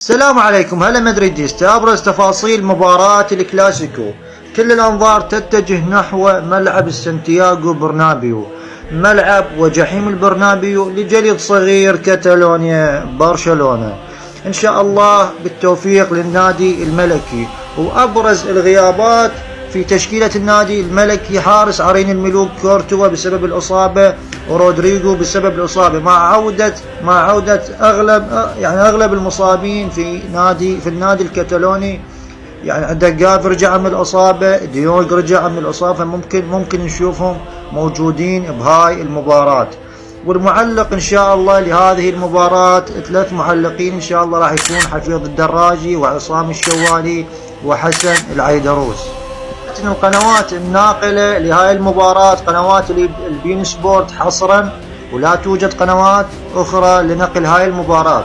السلام عليكم. هلا مدريديستا، ابرز تفاصيل مباراة الكلاسيكو. كل الانظار تتجه نحو ملعب السانتياغو برنابيو، ملعب وجحيم البرنابيو لجليد صغير كاتالونيا برشلونة. ان شاء الله بالتوفيق للنادي الملكي. وابرز الغيابات في تشكيلة النادي الملكي: حارس عرين الملوك كورتوا بسبب الإصابة، ورودريجو بسبب الإصابة، مع عودة أغلب المصابين في النادي الكتالوني. عندك جافي رجع من الإصابة، ديونج رجع من الإصابة، ممكن نشوفهم موجودين بهاي المباراة. والمعلق ان شاء الله لهذه المباراة 3 معلقين ان شاء الله راح يكون حفيظ الدراجي وعصام الشوالي وحسن العيدروس. القنوات الناقلة لهاي المباراة قنوات البين سبورت حصرا، ولا توجد قنوات اخرى لنقل هاي المباراة.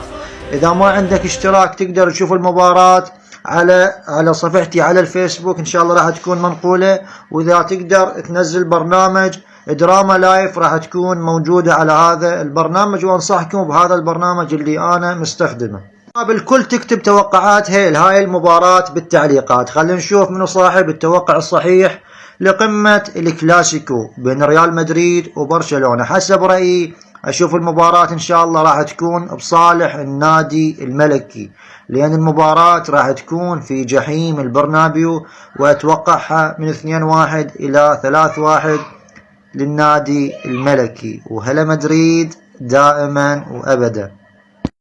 اذا ما عندك اشتراك تقدر تشوف المباراة على صفحتي على الفيسبوك، ان شاء الله راح تكون منقولة. واذا تقدر تنزل برنامج دراما لايف راح تكون موجودة على هذا البرنامج، وانصحكم بهذا البرنامج اللي انا مستخدمه. الكل تكتب توقعاتها لهاي المباراة بالتعليقات. خلينا نشوف منو صاحب التوقع الصحيح لقمة الكلاسيكو بين ريال مدريد وبرشلونة. حسب رأيي اشوف المباراة ان شاء الله راح تكون بصالح النادي الملكي، لان المباراة راح تكون في جحيم البرنابيو، واتوقعها من 2-1 الى 3-1 للنادي الملكي. وهلا مدريد دائما وابدا.